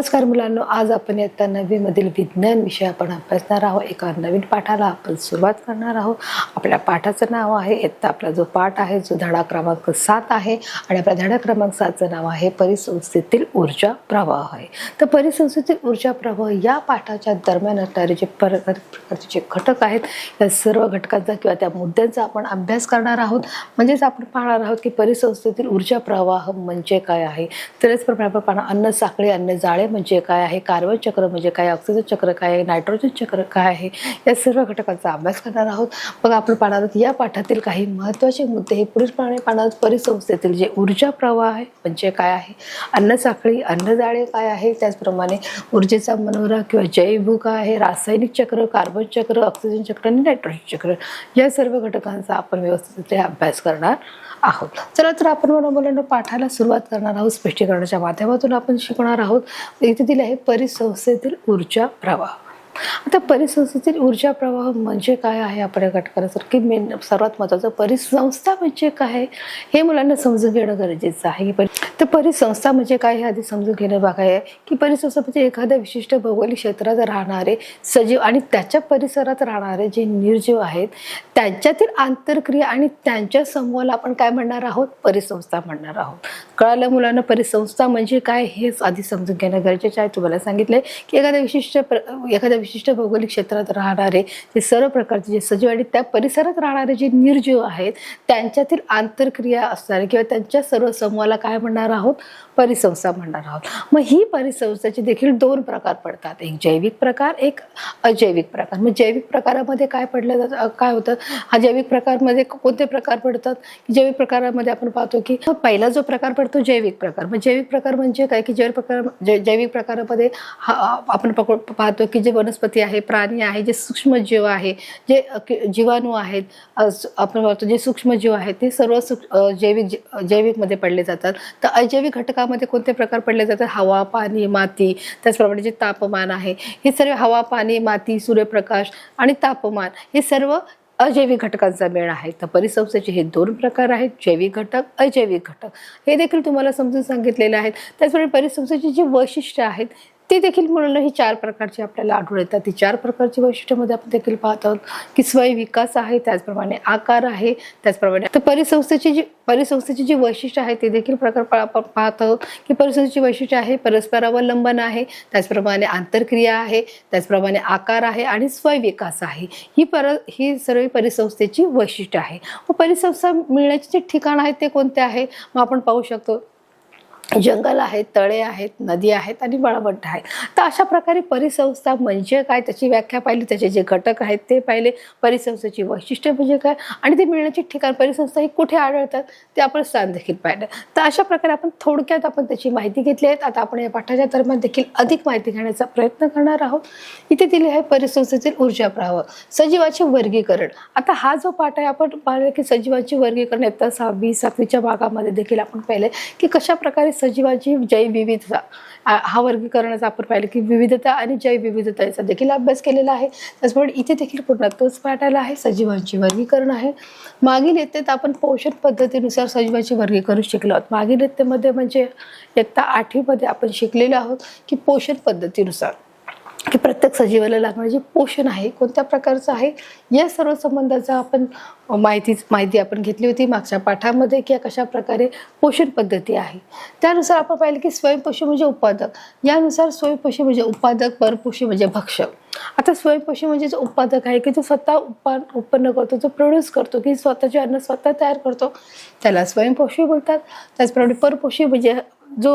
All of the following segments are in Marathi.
नमस्कार मुलांनो, आज आपण इयत्ता 9वी मधील विज्ञान विषय आपण अभ्यासणार आहोत। एका नवीन पाठाला आपण सुरुवात करणार आहोत। आपल्या पाठाचं नाव आहे, इयत्ता आपला जो पाठ आहे जो धडा क्रमांक 7 आहे आणि आपल्या धडा क्रमांक 7चं नाव आहे परिसंस्थेतील ऊर्जा प्रवाह आहे। तर परिसंस्थेतील ऊर्जा प्रवाह या पाठाच्या दरम्यान असणारे जे प्रकारचे जे घटक आहेत या सर्व घटकांचा किंवा त्या मुद्द्यांचा आपण अभ्यास करणार आहोत। म्हणजेच आपण पाहणार आहोत की परिसंस्थेतील ऊर्जा प्रवाह म्हणजे काय आहे। त्याचप्रमाणे आपण पाहणार अन्न साखळी, अन्न जाळे म्हणजे काय आहे, कार्बन चक्र म्हणजे काय, ऑक्सिजन चक्र काय आहे, नायट्रोजन चक्र काय आहे, या सर्व घटकांचा अभ्यास करणार आहोत। मग आपण पाहणार आहोत या पाठातील काही महत्त्वाचे मुद्दे हे पुढीलप्रमाणे पाहणार आहोत। परिसंस्थेतील जे ऊर्जा प्रवाह आहे म्हणजे काय आहे, अन्न साखळी, अन्न जाळे काय आहे, त्याचप्रमाणे ऊर्जेचा मनोरा किंवा जैवभू काय आहे, रासायनिक चक्र, कार्बन चक्र, ऑक्सिजन चक्र आणि नायट्रोजन चक्र या सर्व घटकांचा आपण व्यवस्थित अभ्यास करणार आहोत। चला तर आपण मुलांना पाठाला सुरुवात करणार आहोत। स्पष्टीकरणाच्या माध्यमातून आपण शिकणार आहोत। इथे दिले आहे परिसंस्थेतील ऊर्जा प्रवाह। आता परिसंस्थेतील ऊर्जा प्रवाह म्हणजे काय आहे, आपण घटकांसारखी मेन सर्वात महत्त्वाचं परिसंस्था म्हणजे काय हे मुलांना समजून घेणं गरजेचं आहे। तर परिसंस्था म्हणजे काय हे आधी समजून घेणं भाग आहे की परिसंस्था म्हणजे एखाद्या विशिष्ट भौगोलिक क्षेत्रात राहणारे सजीव आणि त्याच्या परिसरात राहणारे जे निर्जीव आहेत त्यांच्यातील आंतरक्रिया आणि त्यांच्या समूहाला आपण काय म्हणणार आहोत, परिसंस्था म्हणणार आहोत। कळालं मुलांना, परिसंस्था म्हणजे काय हेच आधी समजून घेणं गरजेचं आहे। तुम्हाला सांगितलंय की एखाद्या विशिष्ट भौगोलिक क्षेत्रात राहणारे जे सर्व प्रकारचे जे सजीव आणि त्या परिसरात राहणारे जे निर्जीव आहेत त्यांच्यातील आंतरक्रिया असणारे किंवा त्यांच्या सर्व समूहाला काय म्हणणार आहोत, परिसंस्था म्हणणार आहोत। मग ही परिसंस्थेचे देखील दोन प्रकार पडतात, एक जैविक प्रकार, एक अजैविक प्रकार। मग जैविक प्रकारामध्ये काय पडलं जातं, काय होतं, हा जैविक प्रकारमध्ये कोणते प्रकार पडतात, जैविक प्रकारामध्ये आपण पाहतो की पहिला जो प्रकार पडतो जैविक प्रकार। मग जैविक प्रकार म्हणजे काय की जैविक प्रकारामध्ये आपण पाहतो की जे वनस्पती आहे, प्राणी आहे, जे सूक्ष्मजीव आहे, जे जीवाणू आहेत, आपण पाहतो जे सूक्ष्मजीव आहेत ते सर्व जैविक मध्ये पडले जातात। तर अजैविक घटकामध्ये कोणते प्रकार पडले जातात, हवा, पाणी, माती, त्याचप्रमाणे जे तापमान आहे, हे सर्व हवा, पाणी, माती, सूर्यप्रकाश आणि तापमान हे सर्व अजैविक घटकांचा मेळ आहे। तर परिसंस्थेचे हे दोन प्रकार आहेत, जैविक घटक, अजैविक घटक, हे देखील तुम्हाला समजून सांगितलेले आहेत। त्याचप्रमाणे परिसंस्थेची जी वैशिष्ट्ये आहेत ती देखील मुलांना ही 4 प्रकारची आपल्याला आढळून येतात। ती 4 प्रकारची वैशिष्ट्यामध्ये आपण देखील पाहत आहोत की स्वयं विकास आहे, त्याचप्रमाणे आकार आहे, त्याचप्रमाणे तर परिसंस्थेची जी वैशिष्ट्य आहे ते देखील प्रकार पाहत आहोत की परिसंस्थेची वैशिष्ट्य आहे परस्परावलंबन आहे, त्याचप्रमाणे आंतरक्रिया आहे, त्याचप्रमाणे आकार आहे आणि स्वयं विकास आहे। ही सर्व परिसंस्थेची वैशिष्ट्य आहे। व परिसंस्था मिळण्याचे जे ठिकाण आहेत ते कोणते आहे, मग आपण पाहू शकतो जंगल आहेत, तळे आहेत, नदी आहेत आणि वाळवंट आहे। तर अशा प्रकारे परिसंस्था म्हणजे काय त्याची व्याख्या पाहिली, त्याचे जे घटक आहेत ते पाहिले, परिसंस्थेची वैशिष्ट्य म्हणजे काय आणि ते मिळण्याचे ठिकाण परिसंस्था ही कुठे आढळतात ते आपण स्थान देखील पाहिलं। तर अशा प्रकारे आपण थोडक्यात आपण त्याची माहिती घेतली आहे। आता आपण या पाठाच्या दरम्यान देखील अधिक माहिती घेण्याचा प्रयत्न करणार आहोत। इथे दिले आहे परिसंस्थेतील ऊर्जा प्रवाह, सजीवाचे वर्गीकरण। आता हा जो पाठ आहे आपण पाहिलं की सजीवाचे वर्गीकरण इयत्ता 6वी 7वीच्या भागामध्ये देखील आपण पाहिले की कशा प्रकारे सजीवाची जैवविविधता हा वर्गीकरणाचा आपण पाहिलं की विविधता आणि जैवविविधता याचा देखील अभ्यास केलेला आहे। त्याचबरोबर इथे देखील पुन्हा तोच पाठ आला आहे, सजीवांचे वर्गीकरण आहे। मागील इयत्तेत आपण पोषण पद्धतीनुसार सजीवाचे वर्गीकरण शिकलो आहोत। मागील इयत्तेमध्ये म्हणजे इयत्ता 8वी मध्ये आपण शिकलेलो आहोत की पोषण पद्धतीनुसार की प्रत्येक सजीवाला लागणारे जे पोषण आहे कोणत्या प्रकारचं आहे या सर्व संबंधाचा आपण माहिती आपण घेतली होती मागच्या पाठामध्ये की कशा प्रकारे पोषण पद्धती आहे। त्यानुसार आपण पाहिलं की स्वयंपोषी म्हणजे उत्पादक, यानुसार स्वयंपोषी म्हणजे उत्पादक, परपोषी म्हणजे भक्षक। आता स्वयंपोषी म्हणजे जो उत्पादक आहे की जो स्वतः उत्पन्न करतो, जो प्रोड्यूस करतो की स्वतःचे अन्न स्वतः तयार करतो त्याला स्वयंपोषी बोलतात। त्याचप्रमाणे परपोषी म्हणजे जो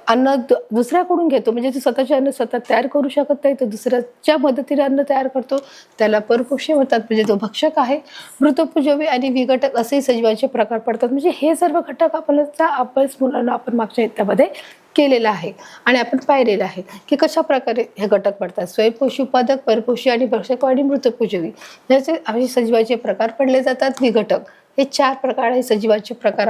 अन्न दुसऱ्याकडून घेतो, म्हणजे जो स्वतःचे अन्न स्वतः तयार करू शकत नाही तर दुसऱ्याच्या मदतीने अन्न तयार करतो त्याला परपोषी म्हणतात, म्हणजे जो भक्षक आहे। मृतोपजीवी आणि विघटक असे सजीवांचे प्रकार पडतात। म्हणजे हे सर्व घटक आपल्याचा अभ्यास मुलांना आपण मागच्या इयत्तेमध्ये केलेला आहे आणि आपण पाहिलेलं आहे की कशा प्रकारे हे घटक पडतात, स्वयंपोषी, उत्पादक, परपोषी आणि भक्षक आणि मृतोपजीवी याचे सजीवाचे प्रकार पडले जातात। विघटक हे 4 प्रकार आहे सजीवाचे प्रकार।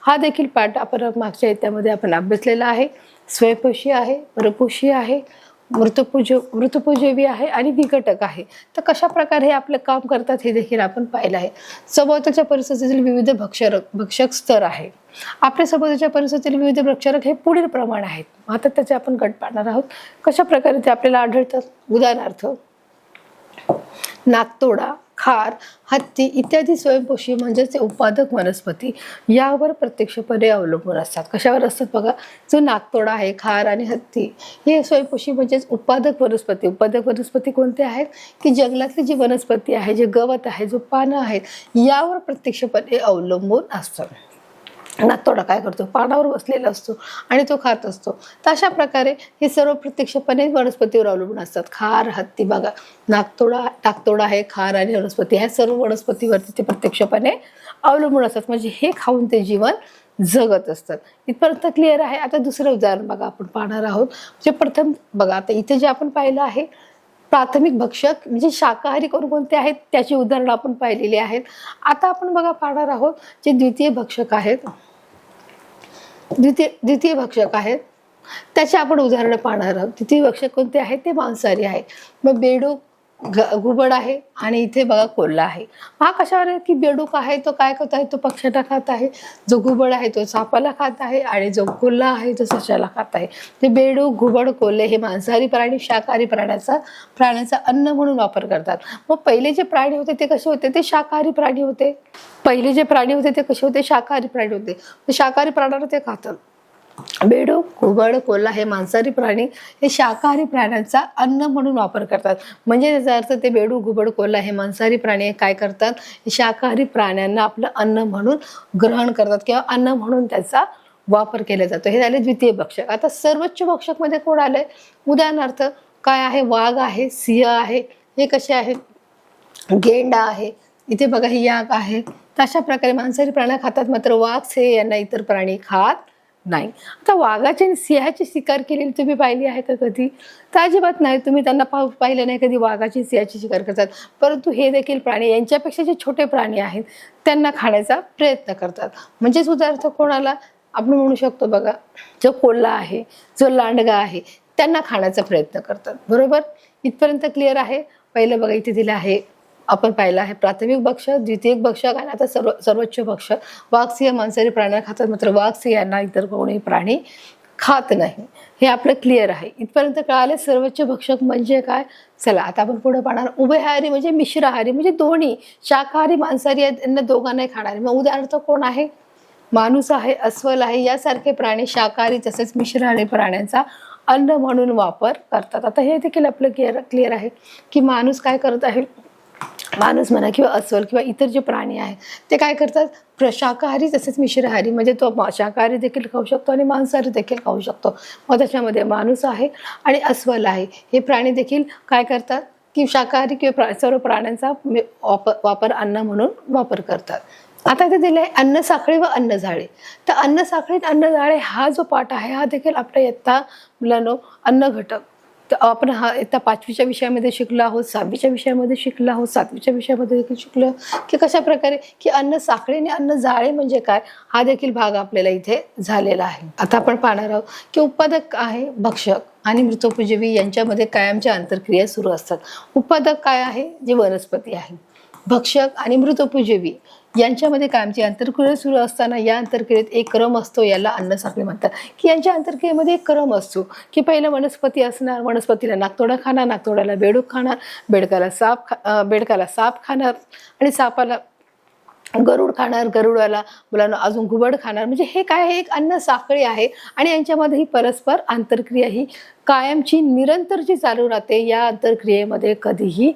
हा देखील पाठ आपण मागच्या इयत्तेमध्ये आपण अभ्यासलेला आहे। स्वयंपोषी आहे, परपोषी आहे, मृतपूजवी आहे आणि विघटक आहे. तर कशा प्रकारे हे आपलं काम करतात हे देखील आपण पाहिलं आहे. सभोवतालच्या परिस्थितीतील विविध भक्षक स्तर आहे. आपल्या सभोवतालच्या परिस्थितीतील विविध भक्षक हे पुढील प्रमाण आहेत. आता त्याचे आपण गट पाडणार आहोत. कशा प्रकारे ते आपल्याला आढळतात. उदाहरणार्थ नाकतोडा, खार, हत्ती इत्यादी स्वयंपोषी म्हणजेच उत्पादक वनस्पती यावर प्रत्यक्षपणे अवलंबून असतात. कशावर असतात बघा. जो नाकतोडा आहे, खार आणि हत्ती हे स्वयंपोषी म्हणजेच उत्पादक वनस्पती कोणते आहेत की जंगलातली जी वनस्पती आहे, जे गवत आहे, जो पानं आहेत यावर प्रत्यक्षपणे अवलंबून असतात. नाकतोडा काय करतो, पानावर बसलेला असतो आणि तो खात असतो. तर अशा प्रकारे हे सर्व प्रत्यक्षपणे वनस्पतीवर अवलंबून असतात. खार, हत्ती बघा, नाकतोडा आहे, खार आणि वनस्पती ह्या सर्व वनस्पतीवरती ते प्रत्यक्षपणे अवलंबून असतात. म्हणजे हे खाऊन ते जीवन जगत असतात. इथपर्यंत क्लिअर आहे. आता दुसरं उदाहरण बघा आपण पाहणार आहोत. म्हणजे प्रथम बघा, आता इथे जे आपण पाहिलं आहे प्राथमिक भक्षक म्हणजे शाकाहारी कोणते आहेत त्याची उदाहरणं आपण पाहिलेली आहेत. आता आपण बघा पाहणार आहोत जे द्वितीय भक्षक आहेत. द्वितीय भक्षक आहेत त्याचे आपण उदाहरणं पाहणार आहोत. द्वितीय भक्षक कोणते आहेत ते मांसाहारी आहे. मग बेडूक, घुबड आहे आणि इथे बघा कोल्हा आहे. हा कशावर आहे की बेडूक आहे तो काय करत आहे, तो पक्ष्याला खात आहे. जो घुबड आहे तो सापाला खात आहे आणि जो कोल्हा आहे तो सशाला खात आहे. ते बेडूक, घुबड, कोल्हे हे मांसाहारी प्राणी शाकाहारी प्राण्याचा अन्न म्हणून वापर करतात. मग पहिले जे प्राणी होते ते कसे होते, ते शाकाहारी प्राणी होते. शाकाहारी प्राण्यांना ते खातात. बेडूक, घुबड, कोल्हा हे मांसाहारी प्राणी हे शाकाहारी प्राण्यांचा अन्न म्हणून वापर करतात. म्हणजे त्याचा अर्थ ते बेडूक, घुबड, कोल्हा हे मांसाहारी प्राणी काय करतात, शाकाहारी प्राण्यांना आपलं अन्न म्हणून ग्रहण करतात किंवा अन्न म्हणून त्याचा वापर केला जातो. हे झाले द्वितीय भक्षक. आता सर्वोच्च भक्षक मध्ये कोण आलंय. उदाहरणार्थ काय आहे, वाघ आहे, सिंह आहे, हे कसे आहेत, गेंडा आहे, इथे बघा ही याक आहे. तर अशा प्रकारे मांसाहारी प्राणी खातात, मात्र वाघ, सिंह यांना इतर प्राणी खात नाही. आता वाघाची आणि सिंहाची शिकार केलेली तुम्ही पाहिली आहे का कधी, तर अजिबात नाही. तुम्ही त्यांना पाहिलं नाही कधी वाघाची सिंहाची शिकार करतात. परंतु हे देखील प्राणी यांच्यापेक्षा जे छोटे प्राणी आहेत त्यांना खाण्याचा प्रयत्न करतात. म्हणजेच उदाहरणार्थ कोणाला आपण म्हणू शकतो बघा, जो कोल्हा आहे, जो लांडगा आहे त्यांना खाण्याचा प्रयत्न करतात. बरोबर, इथपर्यंत क्लिअर आहे. पहिलं बघा इथे दिलं आहे, आपण पाहिलं आहे प्राथमिक भक्षक, द्वितीय भक्षक आणि आता सर्वोच्च भक्षक. वाघ, सिंह मांसाहारी प्राण्यांना खातात, मात्र वाघ, सिंहांना इतर कोणीही प्राणी खात नाही. हे आपलं क्लिअर आहे. इथपर्यंत कळाले सर्वोच्च भक्षक म्हणजे काय. चला आता आपण पुढे पाहणार उभयहारी म्हणजे मिश्राहारी, म्हणजे दोन्ही शाकाहारी मांसाहारी यांना दोघांनाही खाणारे. मग उदाहरणार्थ कोण आहे, माणूस आहे, अस्वल आहे, यासारखे प्राणी शाकाहारी तसेच मिश्राहारी प्राण्यांचा अन्न म्हणून वापर करतात. आता हे देखील आपलं क्लिअर आहे की माणूस काय करत आहे, माणूस म्हणा किंवा अस्वल किंवा इतर जे प्राणी आहेत ते काय करतात, शाकाहारी तसेच मिश्राहारी, म्हणजे तो शाकाहारी देखील खाऊ शकतो आणि मांसाहारी देखील खाऊ शकतो. मग त्याच्यामध्ये माणूस आहे आणि अस्वल आहे हे प्राणी देखील काय करतात की शाकाहारी किंवा सर्व प्राण्यांचा वापर अन्न म्हणून वापर करतात. आता इथे दिले आहे अन्न साखळी व अन्न जाळे. तर अन्न साखळीत अन्न जाळे हा जो पाठ आहे हा देखील आपल्या इयत्ता मुलांनो अन्न घटक तर आपण हा इयत्ता 5वीच्या विषयामध्ये शिकलो आहोत, 6वीच्या विषयामध्ये शिकलो आहोत, 7वीच्या विषयामध्ये देखील शिकलो की कशा प्रकारे की अन्न साखळी आणि अन्न जाळे म्हणजे काय, हा देखील भाग आपल्याला इथे झालेला आहे. आता आपण पाहणार आहोत की उत्पादक आहे भक्षक आणि मृतोपजीवी यांच्यामध्ये कायमच्या आंतरक्रिया सुरू असतात. उत्पादक काय आहे, जे वनस्पती आहे. भक्षक आणि मृतोपजीवी यांच्यामध्ये कायमची आंतरक्रिया सुरू असताना या आंतरक्रियेत एक क्रम असतो, याला अन्न साखळी म्हणतात. की यांच्या आंतरक्रियेमध्ये एक क्रम असतो की पहिलं वनस्पती असणार, वनस्पतीला नाकतोडा खाणार, नाकतोड्याला बेडूक खाणार, बेडकाला साप खाणार आणि सापाला गरुड खाणार, गरुडाला मुलांना अजून घुबड खाणार. म्हणजे हे काय आहे, एक अन्न साखळी आहे आणि यांच्यामध्ये ही परस्पर आंतरक्रिया ही कायमची निरंतर जी चालू राहते. या आंतरक्रियेमध्ये कधीही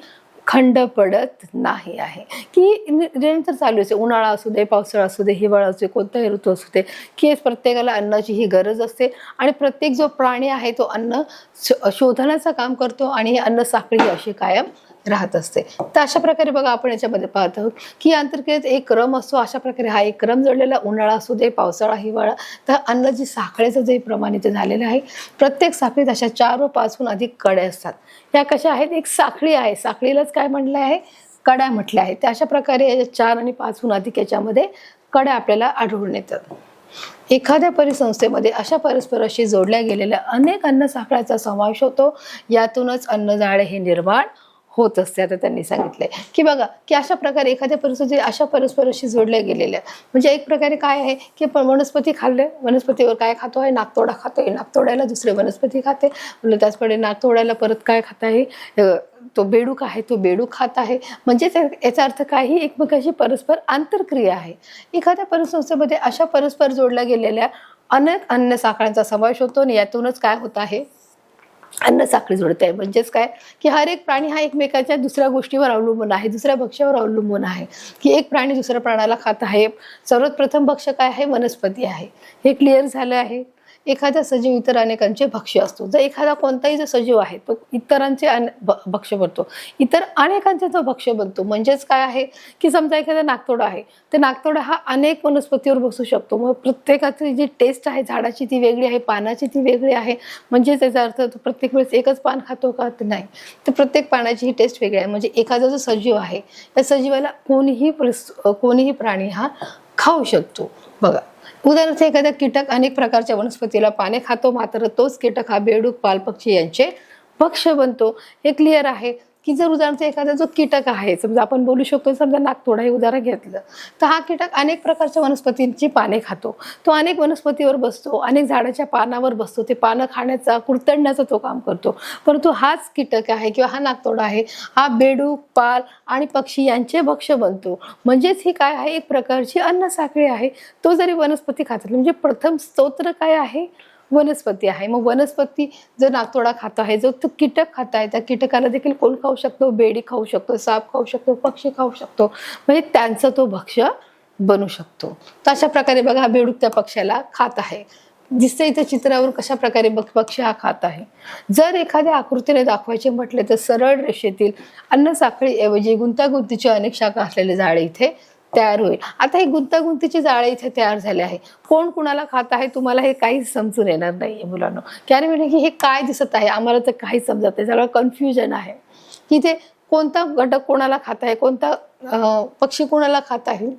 खंड पडत नाही आहे की निरंतर चालू असते. उन्हाळा असू दे, पावसाळा असू दे, हिवाळा असू दे, कोणताही ऋतू असू दे की प्रत्येकाला अन्नाची ही गरज असते आणि प्रत्येक जो प्राणी आहे तो अन्न शोधण्याचं काम करतो आणि ही अन्न साखळी अशी कायम राहत असते. तर अशा प्रकारे बघा आपण याच्यामध्ये पाहत आहोत की आंतरक्रियेत एक क्रम असतो. अशा प्रकारे हा एक क्रम जोडलेला, उन्हाळा असू दे, पावसाळा, हिवाळा, तर अन्न जी साखळीचं जे प्रमाणित झालेलं आहे. प्रत्येक साखळीत अशा 4 व 5हून अधिक कडे असतात. या कशा आहेत, एक साखळी आहे, साखळीलाच काय म्हटलं आहे, कड्या म्हटल्या आहेत. तर अशा प्रकारे 4 आणि 5हून अधिक याच्यामध्ये कड्या आपल्याला आढळून येतात. एखाद्या परिसंस्थेमध्ये अशा परस्पराशी जोडल्या गेलेल्या अनेक अन्न साखळ्याचा समावेश होतो. यातूनच अन्नजाळे हे निर्माण होत असते. आता त्यांनी सांगितलंय की बघा की अशा प्रकारे एखाद्या परिस्थिती अशा परस्पराशी जोडल्या गेलेल्या, म्हणजे एक प्रकारे काय आहे की वनस्पती खाल्ले, वनस्पतीवर काय खातो आहे, नाकतोडा खातोय, नाकतोड्याला दुसरे वनस्पती खाते, त्याचप्रमाणे नाकतोड्याला परत काय खात आहे, तो बेडूक आहे, तो बेडूक खात आहे. म्हणजे याचा अर्थ काही एकमेकांशी परस्पर आंतरक्रिया आहे. एखाद्या परिसंस्थेमध्ये अशा परस्पर जोडल्या गेलेल्या अनेक अन्न साखळ्यांचा समावेश होतो आणि यातूनच काय होत आहे, अन्न साखळी जोडते आहे. म्हणजेच काय की हर एक प्राणी हा एकमेकाच्या दुसऱ्या गोष्टीवर अवलंबून आहे, दुसऱ्या भक्ष्यावर अवलंबून आहे. की एक प्राणी दुसऱ्या प्राण्याला खात आहे. सर्वात प्रथम भक्ष्य काय आहे, वनस्पती आहे. हे क्लिअर झालं आहे. एखादा सजीव इतर अनेकांचे भक्ष्य असतो. जर एखादा कोणताही जो सजीव आहे तो इतरांचे भक्ष्य बनतो, इतर अनेकांचे जो भक्ष्य बनतो. म्हणजेच काय आहे की समजा एखादा नाकतोडा आहे, तर नाकतोडा हा अनेक वनस्पतीवर बसू शकतो. मग प्रत्येकाची जी टेस्ट आहे झाडाची ती वेगळी आहे, पानाची ती वेगळी आहे. म्हणजे त्याचा अर्थ तो प्रत्येक वेळेस एकच पान खातो का, तर नाही, तर प्रत्येक पानाची ही टेस्ट वेगळी आहे. म्हणजे एखादा जो सजीव आहे त्या सजीवाला कोणीही प्राणी हा खाऊ शकतो. बघा उदाहरणार्थ एखादा कीटक अनेक प्रकारच्या वनस्पतीला पाने खातो, मात्र तोच कीटक हा बेडूक, पालपक्षी यांचे भक्ष्य बनतो. हे क्लिअर आहे की जर उदाहरणार्थ एखादा जो कीटक आहे, समजा आपण बोलू शकतो, समजा नाकतोडा हे उदाहरण घेतलं, तर हा कीटक अनेक प्रकारच्या वनस्पतींची पाने खातो. तो अनेक वनस्पतीवर बसतो, अनेक झाडाच्या पानावर बसतो, ते पानं खाण्याचा, कुरतडण्याचा तो काम करतो. परंतु हाच कीटक आहे किंवा हा नाकतोडा आहे, हा बेडूक, पाल आणि पक्षी यांचे भक्ष्य बनतो. म्हणजेच ही काय आहे, एक प्रकारची अन्न साखळी आहे. तो जरी वनस्पती खातात, म्हणजे प्रथम स्तोत्र काय आहे, वनस्पती आहे. मग वनस्पती जर नाकतोडा खात आहे, जो तो कीटक खात आहे, त्या कीटकाला देखील कोण खाऊ शकतो, बेडी खाऊ शकतो, साप खाऊ शकतो, पक्षी खाऊ शकतो. म्हणजे त्यांचं तो भक्ष्य बनू शकतो. तर अशा प्रकारे बघा हा बेडूक त्या पक्ष्याला खात आहे. दिसतं इथे चित्रावर कशा प्रकारे पक्षी हा खात आहे. जर एखाद्या आकृतीने दाखवायचे म्हटले तर सरळ रेषेतील अन्न साखळी ऐवजी गुंतागुंतीचे अनेक शाखा असलेले जाळे इथे तयार होईल. आता हे गुंतागुंतीचे जाळे इथे तयार झाले आहे. कोण कुणाला खात आहे तुम्हाला हे काहीच समजून येणार नाहीये मुलांनो. कारण म्हणजे की हे काय दिसत आहे आम्हाला तर काहीच समजत नाही, सगळं कन्फ्युजन आहे की ते कोणता घटक कोणाला खात आहे, कोणता पक्षी कोणाला खात आहे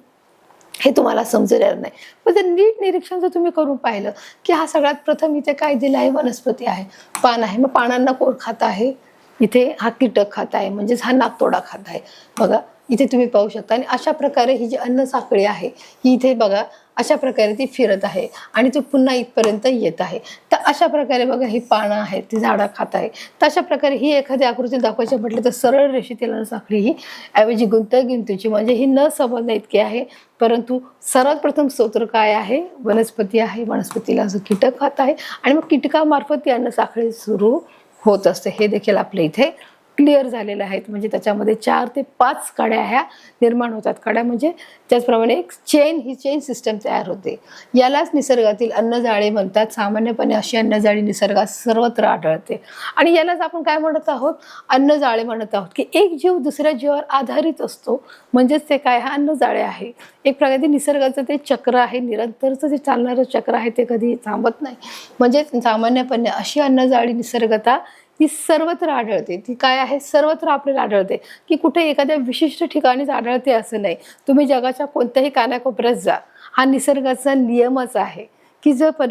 हे तुम्हाला समजून येणार नाही. पण जर नीट निरीक्षण जर तुम्ही करून पाहिलं की हा सगळ्यात प्रथम इथे काय दिलं आहे, वनस्पती आहे, पान आहे. मग पानांना कोण खात आहे, इथे हा कीटक खात आहे, म्हणजेच हा नाकतोडा खात आहे. बघा इथे तुम्ही पाहू शकता. आणि अशा प्रकारे ही जी अन्न साखळी आहे ही इथे बघा अशा प्रकारे ती फिरत आहे आणि ती पुन्हा इथपर्यंत येत आहे. तर अशा प्रकारे बघा ही पानं आहेत, ती झाडं खात आहे. तर अशा प्रकारे ही एखादी आकृती दाखवायची म्हटलं तर सरळ रेषेतील अन्न साखळी ही ऐवजी गुंतागुंतीची, म्हणजे ही न समजण्या इतकी आहे. परंतु सर्वात प्रथम स्तोत्र काय आहे, वनस्पती आहे. वनस्पतीला जो कीटक खात आहे आणि मग कीटकामार्फत ती अन्न साखळी सुरू होत असते. हे देखील आपल्या इथे क्लिअर झालेलं आहे. म्हणजे त्याच्यामध्ये 4 ते 5 कड्या ह्या निर्माण होतात. कड्या म्हणजे त्याचप्रमाणे एक ही चेन सिस्टम तयार होते. यालाच निसर्गातील अन्नजाळे म्हणतात. सामान्यपणे अशी अन्नजाळी निसर्गात सर्वत्र आढळते आणि यालाच आपण काय म्हणत आहोत, अन्नजाळे म्हणत आहोत. की एक जीव दुसऱ्या जीवावर आधारित असतो, म्हणजेच ते काय, हा अन्नजाळे आहे. एक प्रकारे निसर्गाचं ते चक्र आहे, निरंतरचं जे चालणारं चक्र आहे, ते कधी थांबत नाही. म्हणजे सामान्यपणे अशी अन्नजाळी निसर्गता ती सर्वत्र आढळते. ती काय आहे, सर्वत्र आपल्याला आढळते. की कुठे एखाद्या विशिष्ट ठिकाणीच आढळते असं नाही. तुम्ही जगाच्या कोणत्याही कानाकोपऱ्यात जा, हा निसर्गाचा नियमच आहे. की जर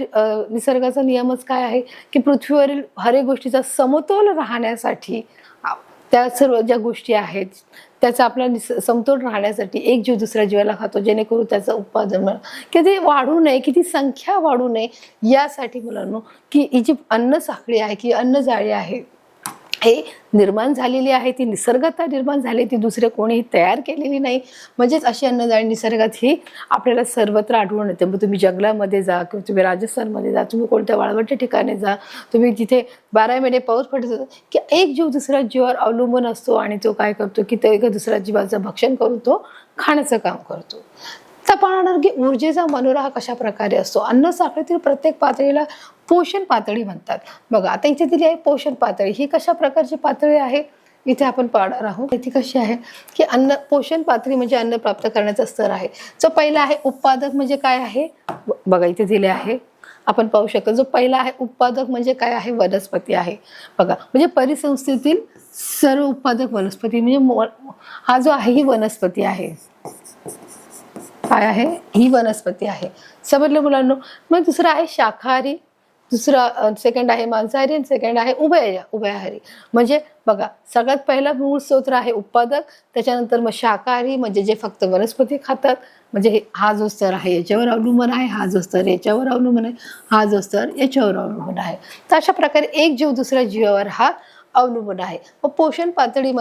निसर्गाचा नियमच काय आहे की पृथ्वीवरील हर एक गोष्टीचा समतोल राहण्यासाठी, त्या सर्व ज्या गोष्टी आहेत त्याचा आपला समतोल राहण्यासाठी एक जीव दुसऱ्या जीवाला खातो, जेणेकरून त्याचं उत्पादन की ते वाढू नये, की ती संख्या वाढू नये, यासाठी मुलांनो की ही जी अन्न साखळी आहे की अन्नजाळी आहे हे निर्माण झालेली आहे. ती निसर्गात निर्माण झाली, ती दुसरे कोणीही तयार केलेली नाही. म्हणजेच अशी अन्नजाळी निसर्गात ही आपल्याला सर्वत्र आढळून येते. मग तुम्ही जंगलामध्ये जा किंवा तुम्ही राजस्थानमध्ये जा, तुम्ही कोणत्या वाळवंटी ठिकाणी जा, तुम्ही जिथे 12 महिने पाऊस पडतो की एक जीव दुसऱ्या जीवावर अवलंबून असतो आणि तो काय करतो की तो एका दुसऱ्या जीवाचं भक्षण करून तो खाण्याचं काम करतो. तर पाहणार की ऊर्जेचा मनोरा हा कशा प्रकारे असतो. अन्न साखळीतील प्रत्येक पातळीला पोषण पातळी म्हणतात. बघा आता इथे दिली आहे पोषण पातळी. ही कशा प्रकारची पातळी आहे इथे आपण पाहणार आहोत. ती कशी आहे की अन्न पोषण पातळी म्हणजे अन्न प्राप्त करण्याचा स्तर आहे. जो पहिला आहे उत्पादक म्हणजे काय आहे, बघा इथे दिले आहे, आपण पाहू शकतो. जो पहिला आहे उत्पादक म्हणजे काय आहे, वनस्पती आहे. बघा म्हणजे परिसंस्थेतील सर्व उत्पादक वनस्पती, म्हणजे हा जो आहे ही वनस्पती आहे. काय आहे, ही वनस्पती आहे. समजलं मुलांना. मग दुसरं आहे शाकाहारी, दुसरा सेकंड आहे मांसाहारी आणि सेकंड आहे उभयहारी. म्हणजे बघा, सगळ्यात पहिला मूळ स्तोत्र आहे उत्पादक, त्याच्यानंतर मग शाकाहारी म्हणजे जे फक्त वनस्पती खातात, म्हणजे हा जो स्तर आहे याच्यावर अवलंबून आहे, हा जो स्तर याच्यावर अवलंबून आहे, हा जो स्तर याच्यावर अवलंबून आहे. तर अशा प्रकारे एक जीव दुसऱ्या जीवावर हा अवलंबून आहे. मग पोषण पातळी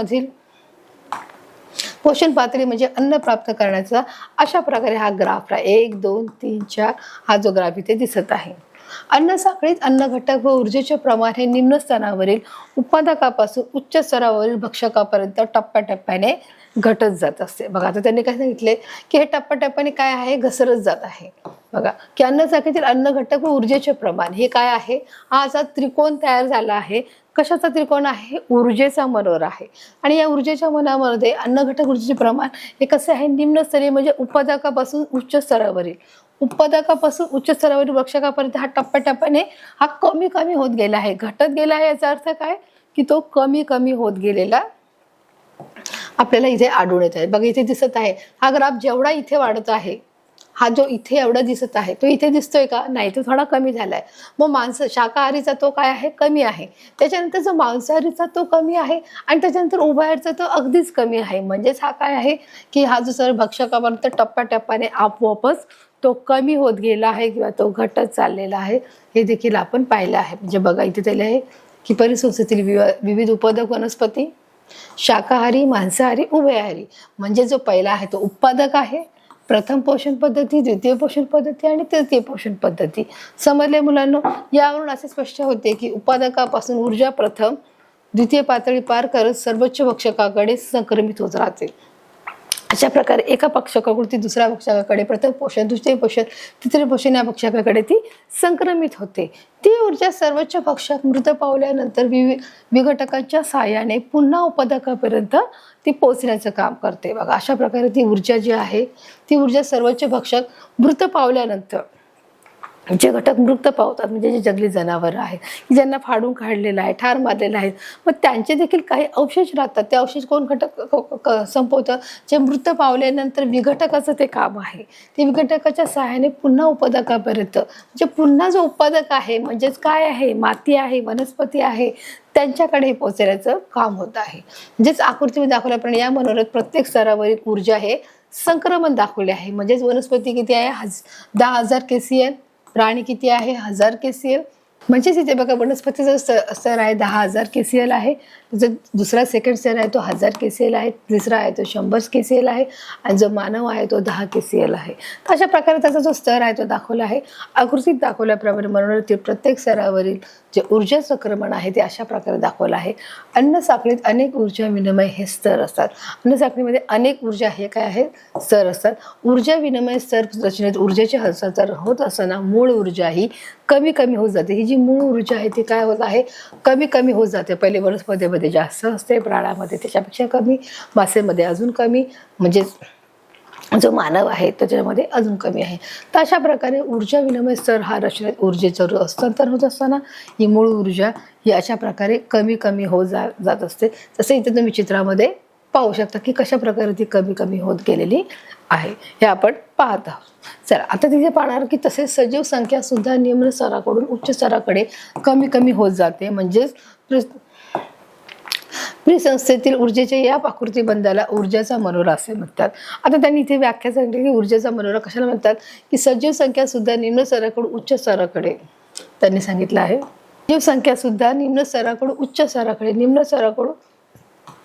म्हणजे अन्न प्राप्त करण्याचा अशा प्रकारे हा ग्राफ आहे. 1 2 3 4 हा जो ग्राफ इथे दिसत आहे. अन्न साखळीत अन्न घटक व ऊर्जेचे प्रमाण हे निम्न स्तरावरील उत्पादकापासून उच्च स्तरावरील भक्षकापर्यंत टप्प्याटप्प्याने घटत जात असते. बघा, आता त्यांनी काय सांगितले की हे टप्प्याटप्प्याने काय आहे, घसरत जात आहे. बघा की अन्न साखळीतील अन्न घटक व ऊर्जेचे प्रमाण हे काय आहे, हा असा त्रिकोण तयार झाला आहे. कशाचा त्रिकोण आहे, ऊर्जेचा मनोरा आहे. आणि या ऊर्जेच्या मनामध्ये अन्न घटक ऊर्जेचे प्रमाण हे कसे आहे, निम्न स्तरीय म्हणजे उत्पादकापासून उच्च स्तरावरील भक्षकापर्यंत हा टप्प्याटप्प्याने हा कमी कमी होत गेला आहे, घटत गेला आहे. याचा अर्थ काय की तो कमी कमी होत गेलेला आपल्याला इथे आढळून येत आहे. बघा इथे दिसत आहे, हा ग्राफ जेवढा इथे वाढत आहे, हा जो इथे एवढा दिसत आहे तो इथे दिसतोय का, नाही, तो थोडा कमी झालाय. मग शाकाहारीचा तो काय आहे, कमी आहे. त्याच्यानंतर जो मांसाहारीचा तो कमी आहे आणि त्याच्यानंतर उभयहारीचा तो अगदीच कमी आहे. म्हणजेच हा काय आहे की हा जो सर्व भक्षकापर्यंत टप्प्याटप्प्याने आपोआपच तो कमी होत गेला आहे किंवा तो घटत चाललेला आहे, हे देखील आपण पाहिलं आहे. म्हणजे बघा इथे त्याला आहे की परिसंस्थेतील विविध उत्पादक वनस्पती, शाकाहारी, मांसाहारी, उभयहारी. म्हणजे जो पहिला आहे तो उत्पादक आहे, प्रथम पोषण पद्धती, द्वितीय पोषण पद्धती आणि तृतीय पोषण पद्धती. समजले मुलांना. यावरून असे स्पष्ट होते की उत्पादकापासून ऊर्जा प्रथम द्वितीय पातळी पार करत सर्वोच्च भक्षकाकडे संक्रमित होत राहते. अशा प्रकारे एका भक्षकाकडून ती दुसऱ्या भक्षकाकडे, प्रथम पोषण, द्वितीय पोषण, तृतीय पोषण या भक्षकाकडे ती संक्रमित होते. ती ऊर्जा सर्वोच्च भक्षक मृत पावल्यानंतर विघटकांच्या साहाय्याने पुन्हा उत्पादकापर्यंत ती पोचण्याचं काम करते. बघा अशा प्रकारे ती ऊर्जा जी आहे, ती ऊर्जा सर्वोच्च भक्षक मृत पावल्यानंतर, जे घटक मृत पावतात म्हणजे जे जंगली जनावर आहेत की ज्यांना फाडून काढलेलं आहे, ठार मारलेलं आहे, मग त्यांचे देखील काही अवशेष राहतात. ते अवशेष कोण घटक संपवतं, जे मृत पावल्यानंतर विघटकाचं ते काम आहे. ते विघटकाच्या सहाय्याने पुन्हा उत्पादकापर्यंत, म्हणजे पुन्हा जो उत्पादक आहे म्हणजेच काय आहे, माती आहे, वनस्पती आहे, त्यांच्याकडे पोहोचण्याचं काम होत आहे. म्हणजेच आकृतीमध्ये दाखवल्याप्रमाणे या मनोरथ प्रत्येक स्तरावरील ऊर्जा हे संक्रमण दाखवले आहे. म्हणजेच वनस्पती किती आहे, 10,000 KCL, प्राणी किती आहे, 1000 KCL. म्हणजेच इथे बघा वनस्पतीचा स्तर आहे 10,000 KCL आहे, दुसरा सेकंड स्तर आहे तो 1000 KCL आहे, तिसरा आहे तो 100 KCL आहे आणि जो मानव आहे तो 10 KCL आहे. तर अशा प्रकारे त्याचा जो स्तर आहे तो दाखवला आहे. आकृतीत दाखवल्याप्रमाणे मनोरथील प्रत्येक स्तरावरील जे ऊर्जा संक्रमण आहे ते अशा प्रकारे दाखवलं आहे. अन्न साखळीत अनेक ऊर्जा विनिमय हे स्तर असतात. अन्न साखळीमध्ये अनेक ऊर्जा हे काय आहे, स्तर असतात. ऊर्जा विनिमय स्तर रचनेत ऊर्जेचे हस्तांतरण होत असताना मूळ ऊर्जा ही कमी कमी होत जाते. ही जी मूळ ऊर्जा आहे ती काय होत आहे, कमी कमी होत जाते. पहिले वनस्पतीमध्ये जास्त असते, प्राण्यामध्ये त्याच्यापेक्षा कमी, मासेमध्ये अजून कमी, म्हणजे जो मानव आहे त्याच्यामध्ये अजून कमी आहे. तर अशा प्रकारे ऊर्जा विनिमय स्तर हा रचनेत ऊर्जेचं हस्तांतरण होत असताना ही मूळ ऊर्जा ही अशा प्रकारे कमी कमी होत जात असते. जसं इथे तुम्ही चित्रामध्ये पाहू शकता की कशा प्रकारे ती कमी कमी होत गेलेली आहे, हे आपण पाहत आहोत. चला आता तिथे पाहणार की तसेच सजीव संख्या सुद्धा निम्न स्तराकडून उच्च स्तराकडे कमी कमी होत जाते. म्हणजेच संस्थेतील ऊर्जेच्या या आकृतिबंधाला ऊर्जाचा मनोरा असे म्हणतात. आता त्यांनी इथे व्याख्या सांगितली की ऊर्जेचा मनोरा कशाला म्हणतात, की सजीव संख्या सुद्धा निम्न स्तराकडून उच्च स्तराकडे, त्यांनी सांगितलं आहे सजीव संख्या सुद्धा निम्न स्तराकडून उच्च स्तराकडे, निम्न स्तराकडून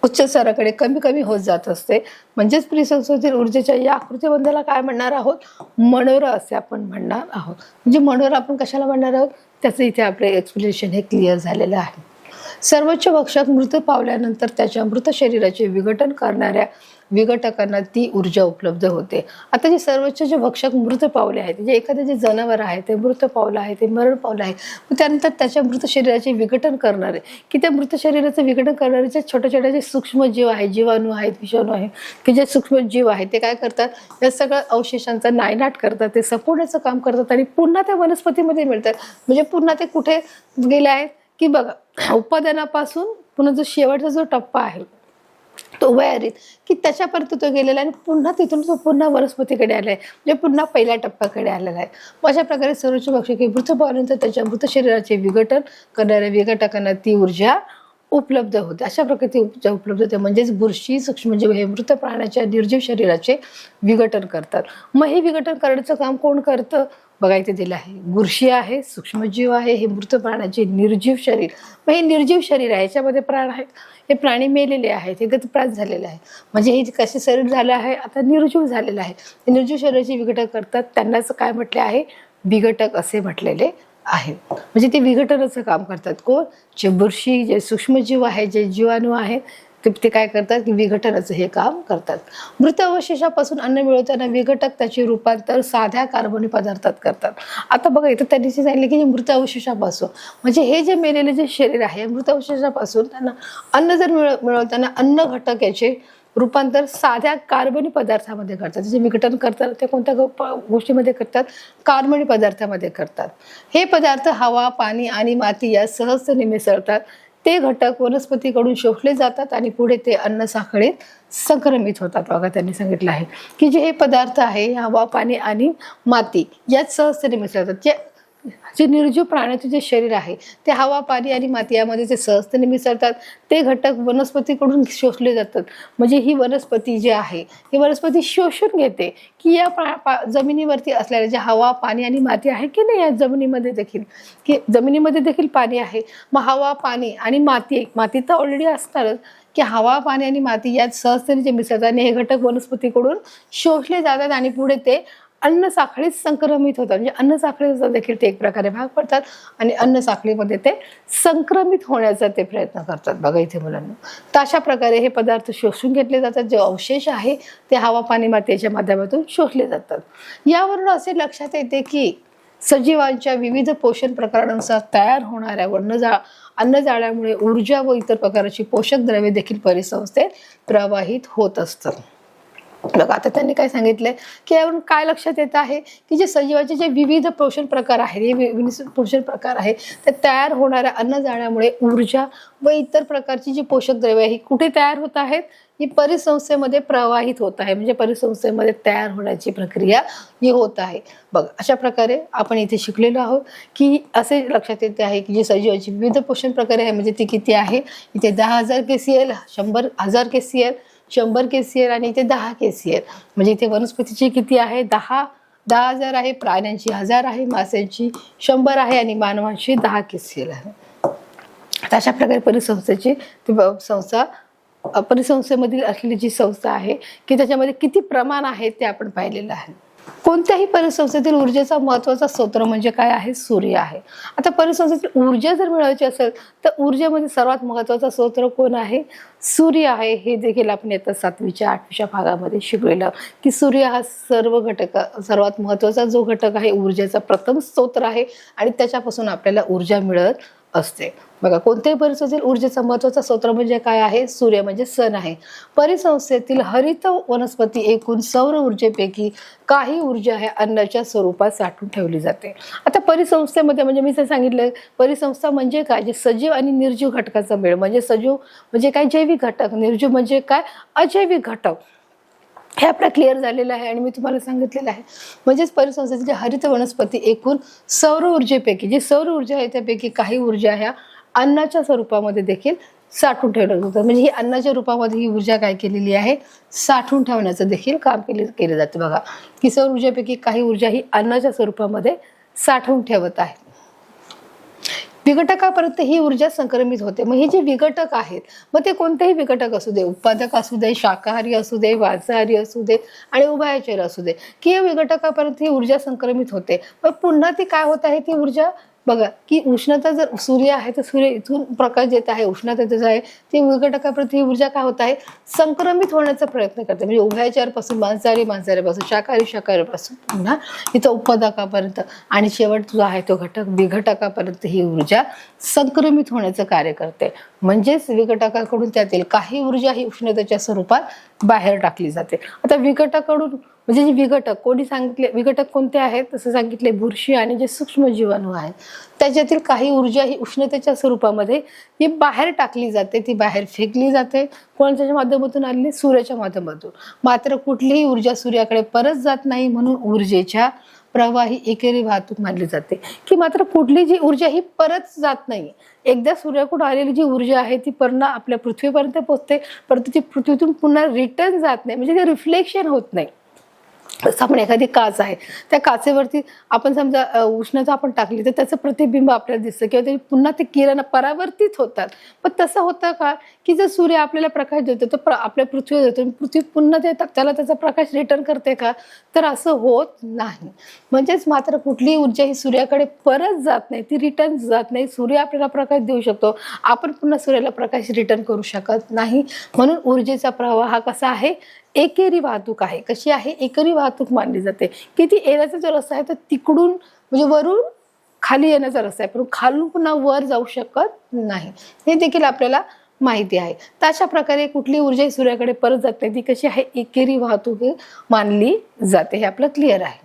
उच्च स्तराकडे कमी कमी होत जात असते. म्हणजेच परिसंस्थेतील ऊर्जेच्या या आकृतिबंधाला काय म्हणणार आहोत, मनोरा असे आपण म्हणणार आहोत. म्हणजे मनोरा आपण कशाला म्हणणार आहोत, त्याचं इथे आपले एक्सप्लेनेशन हे क्लिअर झालेलं आहे. सर्वोच्च भक्षक मृत पावल्यानंतर त्याच्या मृत शरीराचे विघटन करणाऱ्या विघटकांना ती ऊर्जा उपलब्ध होते. आता जे सर्वोच्च जे भक्षक मृत पावले आहेत, जे एखादे जे जनावर आहे ते मृत पावलं आहे, ते मरण पावलं आहे, मग त्यानंतर त्याच्या मृत शरीराचे विघटन करणारे, की त्या मृत शरीराचं विघटन करणारे जे छोटे छोटे जे सूक्ष्म जीव आहेत, जीवाणू आहेत, विषाणू आहेत, की जे सूक्ष्म जीव आहेत ते काय करतात, या सगळ्या अवशेषांचा नायनाट करतात, ते संपवण्याचं काम करतात आणि पुन्हा त्या वनस्पतीमध्ये मिळतात. म्हणजे पुन्हा ते कुठे गेले आहेत की बघा, उत्पादनापासून पुन्हा जो शेवटचा जो टप्पा आहे तो उभयारीत की त्याच्यापर्यंत तो गेलेला आहे आणि पुन्हा तिथून तो पुन्हा वनस्पतीकडे आला आहे, म्हणजे पुन्हा पहिल्या टप्प्याकडे आलेला आहे. मग अशा प्रकारे सर्वोच्च भक्षकी मृत पावल्यानंतर त्याच्या मृत शरीराचे विघटन करणाऱ्या विघटकांना ती ऊर्जा उपलब्ध होते. अशा प्रकारे ती ऊर्जा उपलब्ध होते, म्हणजेच बुरशी, सूक्ष्मजीव हे मृत प्राण्याच्या निर्जीव शरीराचे विघटन करतात. मग हे विघटन करण्याचं काम कोण करतं? बघा इथे दिलं आहे, बुरशी आहे, सूक्ष्मजीव आहे, हे मृत प्राण्याचे निर्जीव शरीर. मग हे निर्जीव शरीर आहे, याच्यामध्ये प्राण आहेत, हे प्राणी मेलेले आहेत, हे गतप्राण झालेले आहे. म्हणजे हे कसे शरीर झालं आहे, आता निर्जीव झालेलं आहे. निर्जीव शरीराचे विघटन करतात, त्यांनाच काय म्हटले आहे? विघटक असे म्हटलेले आहे. म्हणजे ते विघटनाचं काम करतात. कोण? जे बुरशी, जे सूक्ष्मजीव आहे, जे जीवाणू आहेत, ते काय करतात की विघटनाचं हे काम करतात. मृत अवशेषापासून अन्न मिळवताना विघटक त्याचे रूपांतर साध्या कार्बनी पदार्थात करतात. आता बघा इथं त्यांनी सांगितलं की मृत अवशेषापासून, म्हणजे हे जे मेलेले जे शरीर आहे मृत अवशेषापासून त्यांना अन्न जर मिळवताना अन्न घटक याचे रूपांतर साध्या कार्बनी पदार्थामध्ये करतात. जे विघटन करतात ते कोणत्या गोष्टीमध्ये करतात? कार्बनी पदार्थामध्ये करतात. हे पदार्थ हवा, पाणी आणि माती या सहजतेने मिसळतात. ते घटक वनस्पतीकडून शोषले जातात आणि पुढे ते अन्न साखळीत संक्रमित होतात. बघा त्यांनी सांगितलं आहे की जे हे पदार्थ आहे हवा, पाणी आणि माती यात सहजतेने मिसळतात. जे निर्जीव प्राण्याचे जे शरीर आहे ते हवा, पाणी आणि माती यामध्ये ते सहजतेने मिसळतात. ते घटक वनस्पतीकडून शोषले जातात. म्हणजे ही वनस्पती जी आहे ही वनस्पती शोषून घेते की या जमिनीवरती असलेल्या ज्या हवा, पाणी आणि माती आहे की नाही, या जमिनीमध्ये देखील की जमिनीमध्ये देखील पाणी आहे. मग हवा, पाणी आणि माती तर ऑलरेडी असणारच की हवा, पाणी आणि माती यात सहजतेने जे मिसळतात आणि हे घटक वनस्पतीकडून शोषले जातात आणि पुढे ते अन्न साखळीत संक्रमित होतात. म्हणजे अन्न साखळीचा देखील ते एक प्रकारे भाग पडतात आणि अन्न साखळीमध्ये ते संक्रमित होण्याचा ते प्रयत्न करतात. बघा इथे मुलांना, तर अशा प्रकारे हे पदार्थ शोषून घेतले जातात. जे अवशेष आहे ते हवा, पाणी, मातीच्या माध्यमातून शोषले जातात. यावरून असे लक्षात येते की सजीवांच्या विविध पोषण प्रकारानुसार तयार होणाऱ्या अन्नजाळ्यामुळे ऊर्जा व इतर प्रकारची पोषक द्रव्ये देखील परिसंस्थेत प्रवाहित होत असतात. बघा आता त्यांनी काय सांगितलंय की यावरून काय लक्षात येत आहे की जे सजीवाचे जे विविध पोषण प्रकार आहेत, हे विविध पोषण प्रकार आहे ते तयार होणाऱ्या अन्नजाळ्यामुळे ऊर्जा व इतर प्रकारची जी पोषक द्रव्ये ही कुठे तयार होत आहेत? ही परिसंस्थेमध्ये प्रवाहित होत आहे. म्हणजे परिसंस्थेमध्ये तयार होण्याची प्रक्रिया ही होत आहे. बघ अशा प्रकारे आपण इथे शिकलेलो आहोत की असे लक्षात येते आहे की जे सजीवाची विविध पोषण प्रकार आहे म्हणजे ती किती आहे? इथे 10,000 KCl, 100,000 KCl, 100 KCl आणि इथे 10 KCl. म्हणजे इथे वनस्पतीची किती आहे? 10,000 आहे, प्राण्यांची 1000 आहे, माशांची 100 आहे आणि मानवांची 10 KCl आहे. अशा प्रकारे परिसंस्थेमधील असलेली जी संस्था आहे की त्याच्यामध्ये किती प्रमाण आहे ते आपण पाहिलेलं आहे. कोणत्याही परिसंस्थेतील ऊर्जेचा महत्वाचा स्रोत म्हणजे काय आहे? सूर्य आहे. आता परिसंस्थेतील ऊर्जा जर मिळवायची असेल तर ऊर्जेमध्ये सर्वात महत्वाचा स्रोत कोण आहे? सूर्य आहे. हे देखील आपण आता 7वीच्या 8वीच्या भागामध्ये शिकलेलं की सूर्य हा सर्वात महत्वाचा जो घटक आहे ऊर्जेचा प्रथम स्रोत आहे आणि त्याच्यापासून आपल्याला ऊर्जा मिळत असते. बघा कोणत्याही परिसंस्थेतील ऊर्जेचा महत्वाचा स्रोत म्हणजे काय आहे? सूर्य म्हणजे सन आहे. परिसंस्थेतील हरित वनस्पती एकूण सौर ऊर्जेपैकी काही ऊर्जा आहे अन्नाच्या स्वरूपात साठवून ठेवली जाते. आता परिसंस्थेमध्ये म्हणजे मी सांगितलं परिसंस्था म्हणजे काय? जे सजीव आणि निर्जीव घटकाचा मेळ. म्हणजे सजीव म्हणजे काय? जैविक घटक. निर्जीव म्हणजे काय? अजैविक घटक. हे आपलं क्लिअर झालेलं आहे आणि मी तुम्हाला सांगितलेलं आहे. म्हणजेच परिसंस्थेतील हरित वनस्पती एकूण सौर ऊर्जेपैकी जी सौर ऊर्जा आहे त्यापैकी काही ऊर्जा ह्या अन्नाच्या स्वरूपामध्ये देखील साठवून ठेवलं जातं. म्हणजे ही अन्नाच्या रूपामध्ये ही ऊर्जा काय केलेली आहे? साठवून ठेवण्याचं देखील काम केलं जातं. बघा की सौर ऊर्जेपैकी काही ऊर्जा ही अन्नाच्या स्वरूपामध्ये साठवून ठेवत आहे. विघटकापर्यंत ही ऊर्जा संक्रमित होते. मग हे जे विघटक आहेत मग ते कोणतेही विघटक असू दे, उत्पादक असू दे, शाकाहारी असू दे, मांसाहारी असू दे आणि उभयचर असू दे की या विघटकापर्यंत ही ऊर्जा संक्रमित होते. मग पुन्हा ती काय होत आहे? ती ऊर्जा बघा की उष्णता जर सूर्य आहे तर सूर्य इथून प्रकाश देत आहे, उष्णता देत आहे, ती विघटकापर्यंत ही ऊर्जा काय होत आहे? संक्रमित होण्याचा प्रयत्न करते. म्हणजे उभयचरपासून मांसाहारीपासून शाकाहारीपासून पुन्हा इथं उत्पादकापर्यंत आणि शेवट जो आहे तो घटक विघटकापर्यंत ही ऊर्जा संक्रमित होण्याचं कार्य करते. म्हणजेच विघटकाकडून त्यातील काही ऊर्जा ही उष्णतेच्या स्वरूपात बाहेर टाकली जाते. आता विघटकाकडून म्हणजे जे विघटक कोणी सांगितले, विघटक कोणते आहेत तसं सांगितले बुरशी आणि जे सूक्ष्म जीवाणू आहेत त्याच्यातील काही ऊर्जा ही उष्णतेच्या स्वरूपामध्ये ही बाहेर टाकली जाते, ती बाहेर फेकली जाते. कोणाच्या माध्यमातून आलेली? सूर्याच्या माध्यमातून. मात्र कुठलीही ऊर्जा सूर्याकडे परत जात नाही, म्हणून ऊर्जेच्या प्रवाही एकेरी वाहतूक मानली जाते. की मात्र कुठली जी ऊर्जा ही परत जात नाही, एकदा सूर्याकडून आलेली जी ऊर्जा आहे ती पुन्हा आपल्या पृथ्वीपर्यंत पोहोचते, परंतु ती पृथ्वीतून पुन्हा रिटर्न जात नाही, म्हणजे ते रिफ्लेक्शन होत नाही. जसं आपण एखादी काच आहे, त्या काचेवरती आपण समजा उष्णता आपण टाकली तर त्याचं प्रतिबिंब आपल्याला दिसतं किंवा ते पुन्हा ते किरण परावर्तित होतात. पण तसं होतं का की जर सूर्य आपल्याला प्रकाश देतो तर आपल्या पृथ्वीवर देतो, पृथ्वी पुन्हा त्याला त्याचा प्रकाश रिटर्न करते का? तर असं होत नाही. म्हणजेच मात्र कुठलीही ऊर्जा ही सूर्याकडे परत जात नाही, ती रिटर्न जात नाही. सूर्य आपल्याला प्रकाश देऊ शकतो, आपण पुन्हा सूर्याला प्रकाश रिटर्न करू शकत नाही. म्हणून ऊर्जेचा प्रवाह हा कसा आहे? एकेरी वाहतूक आहे. कशी आहे? एकेरी वाहतूक मानली जाते. की ती येण्याचा जो रस्ता आहे तर तिकडून म्हणजे वरून खाली येण्याचा रस्ता आहे, पण खालून पुन्हा वर जाऊ शकत नाही, हे देखील आपल्याला माहिती आहे. तर अशा प्रकारे कुठली ऊर्जा सूर्याकडे परत जात नाही, ती कशी आहे? एकेरी वाहतूक मानली जाते. हे आपलं क्लिअर आहे.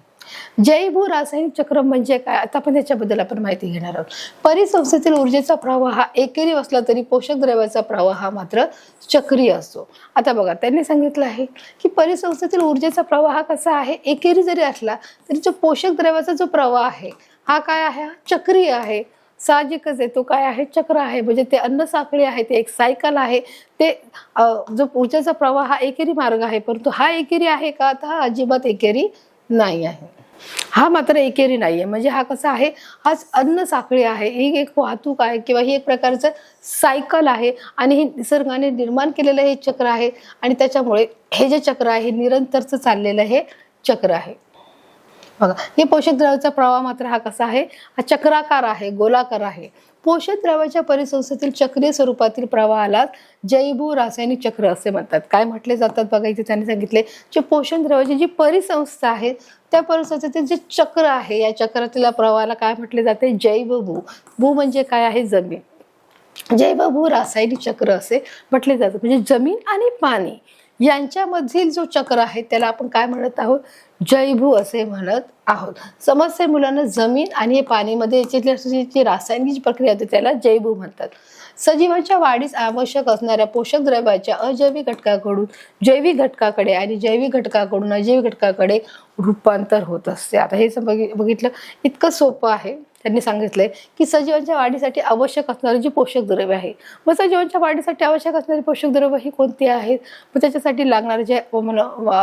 जैव रासायनिक चक्र म्हणजे काय? आता आपण त्याच्याबद्दल आपण माहिती घेणार आहोत. परिसंस्थेतील ऊर्जेचा प्रवाह हा एकेरी असला तरी पोषक द्रव्याचा प्रवाह हा मात्र चक्रीय असतो. आता बघा, त्यांनी सांगितलं आहे की परिसंस्थेतील ऊर्जेचा प्रवाह हा कसा आहे? एकेरी जरी असला तरी जो पोषक द्रव्याचा जो प्रवाह आहे हा काय आहे? चक्रीय आहे. साहजिकच आहे, तो काय आहे? चक्र आहे. म्हणजे ते अन्न साखळी आहे, ते एक सायकल आहे. ते जो ऊर्जेचा प्रवाह हा एकेरी मार्ग आहे, परंतु हा एकेरी आहे का? तर हा अजिबात एकेरी नाही आहे. हा मात्र एकेरी नाहीये. म्हणजे हा कसा आहे? हाच अन्न साखळी आहे, ही एक वाहतूक आहे किंवा ही एक प्रकारचं सायकल आहे आणि हे निसर्गाने निर्माण केलेलं हे चक्र आहे आणि त्याच्यामुळे हे जे चक्र आहे हे निरंतरच चाललेलं हे चक्र आहे. बघा, हे पोषक द्रव्याचा प्रवाह मात्र हा कसा आहे? हा चक्राकार आहे, गोलाकार आहे. पोषक द्रव्याच्या परिसंस्थेतील चक्रीय स्वरूपातील प्रवाहाला जैव रासायनिक चक्र असे म्हणतात. काय म्हटले जातात बघा, इथे त्यांनी सांगितले जे पोषक द्रव्याची जी परिसंस्था आहे त्या परिसंस्थेतील जे चक्र आहे, या चक्रातील प्रवाहाला काय म्हटले जाते? जैवभू. भू म्हणजे काय आहे? जमीन. जैवभू रासायनिक चक्र असे म्हटले जातात. म्हणजे जमीन आणि पाणी यांच्यामधील जो चक्र आहे त्याला आपण काय म्हणत आहोत? जैवभू असे म्हणत आहोत. समजते मुलांना? जमीन आणि पाणीमध्ये जी रासायनिक जी प्रक्रिया होते त्याला जैवभू म्हणतात. सजीवांच्या वाढीस आवश्यक असणाऱ्या पोषक द्रव्याच्या अजैविक घटकाकडून जैविक घटकाकडे आणि जैविक घटकाकडून अजैविक घटकाकडे रूपांतर होत असते. आता हे बघितलं, इतकं सोपं आहे. त्यांनी सांगितलंय की सजीवांच्या वाढीसाठी आवश्यक असणारे जे पोषक द्रव्य आहे, मग सजीवांच्या वाढीसाठी आवश्यक असणारी पोषक द्रव्य ही कोणती आहेत? मग त्याच्यासाठी लागणारे जे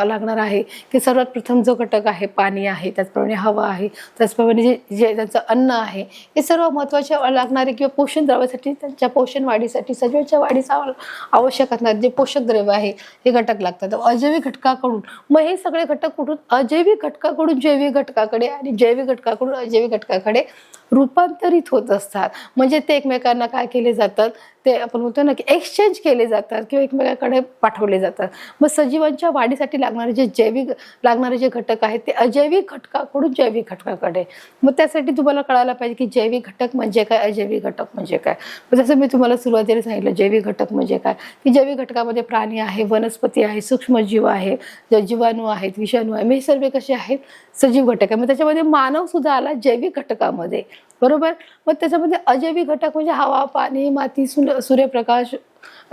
लागणार आहे की सर्वात प्रथम जो घटक आहे पाणी आहे, त्याचप्रमाणे हवा आहे, त्याचप्रमाणे जे त्यांचं अन्न आहे, हे सर्व महत्त्वाचे लागणारे किंवा पोषण द्रव्यासाठी त्यांच्या पोषण वाढीसाठी सजीवांच्या वाढीस आवश्यक असणारे जे पोषक द्रव्य आहे हे घटक लागतात. अजैविक घटकाकडून मग हे सगळे घटक कुठून? अजैविक घटकाकडून जैविक घटकाकडे आणि जैविक घटकाकडून अजैविक घटकाकडे रूपांतरित होत असतात. म्हणजे ते एकमेकांना काय केले जातात? ते आपण म्हणतो ना की एक्सचेंज केले जातात किंवा एकमेकांकडे पाठवले जातात. मग सजीवांच्या वाढीसाठी लागणारे जे घटक आहेत ते अजैविक घटकाकडून जैविक घटकाकडे. मग त्यासाठी तुम्हाला कळायला पाहिजे की जैविक घटक म्हणजे काय, अजैविक घटक म्हणजे काय. मग जसं मी तुम्हाला सुरुवातीला सांगितलं, जैविक घटक म्हणजे काय की जैविक घटकामध्ये प्राणी आहे, वनस्पती आहे, सूक्ष्मजीव आहे, जीवाणू आहेत, विषाणू आहे, हे सर्व कसे आहेत? सजीव घटक आहे. मग त्याच्यामध्ये मानव सुद्धा आला जैविक घटकामध्ये, बरोबर. मग त्याच्यामध्ये अजैविक घटक म्हणजे हवा, पाणी, माती,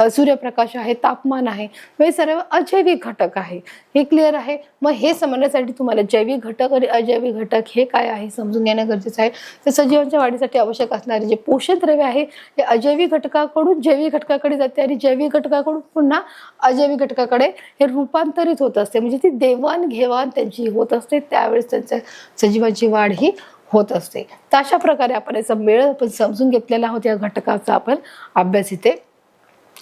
सूर्यप्रकाश आहे, तापमान आहे, हे सर्व अजैविक घटक आहे. हे क्लिअर आहे? मग हे समजण्यासाठी तुम्हाला जैविक घटक आणि अजैविक घटक हे काय आहे समजून घेणं गरजेचं आहे. तर सजीवांच्या वाढीसाठी आवश्यक असणारे जे पोषक द्रव्य आहे ते अजैविक घटकाकडून जैविक घटकाकडे जाते आणि जैविक घटकाकडून पुन्हा अजैविक घटकाकडे हे रूपांतरित होत असते. म्हणजे ती देवाणघेवाण त्यांची होत असते, त्यावेळेस त्यांच्या सजीवांची वाढ ही होत असते. तर अशा प्रकारे आपण याचा मेळ आपण समजून घेतलेला आहोत. या घटकाचा आपण अभ्यास इथे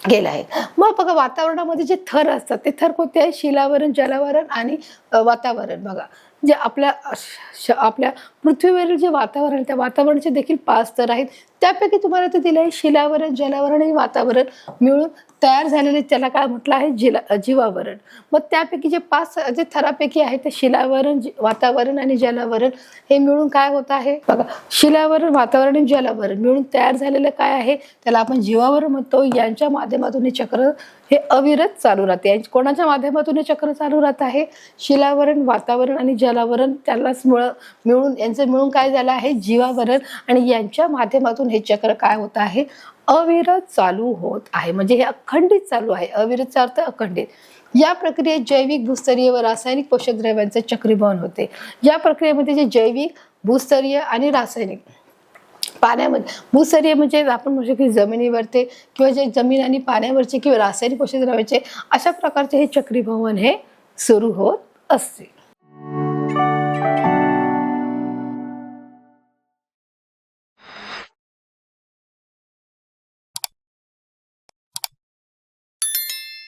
केला आहे. मग बघा, वातावरणामध्ये जे थर असतात ते थर कोणते आहे? शिलावरण, जलावरण आणि वातावरण. बघा, जे आपल्या पृथ्वीवरील जे वातावरण, त्या वातावरणाचे देखील 5 स्तर आहेत. त्यापैकी तुम्हाला ते दिलं आहे शिलावरण, जलावरण आणि वातावरण मिळून तयार झालेले त्याला काय म्हटलं आहे? जीवावरण. मग त्यापैकी जे 5 जे थरापैकी आहे ते शिलावरण, वातावरण आणि जलावरण हे मिळून काय होत आहे? बघा, शिलावरण, वातावरण आणि जलावरण मिळून तयार झालेलं काय आहे? त्याला आपण जीवावरण म्हणतो. यांच्या माध्यमातून हे चक्र हे अविरत चालू राहते. कोणाच्या माध्यमातून हे चक्र चालू राहत आहे? शिलावरण, वातावरण आणि जलावरण त्यालाच मिळून यांचं मिळून काय झालं आहे? जीवावरण. आणि यांच्या माध्यमातून हे चक्र काय होत आहे? अविरत चालू होत आहे. म्हणजे हे अखंडित चालू आहे. अविरतचा अर्थ अखंडित. या प्रक्रियेत जैविक, भूस्तरीय व रासायनिक पोषक द्रव्यांचे चक्रीभवन होते. या प्रक्रियेमध्ये जे जैविक, भूस्तरीय आणि रासायनिक पाण्यामध्ये, भूस्तरीय म्हणजे आपण म्हणू शकतो की जमिनीवरचे किंवा जे जमीन आणि पाण्यावरचे किंवा रासायनिक पोषक द्रव्याचे, अशा प्रकारचे हे चक्रीभवन हे सुरू होत असते.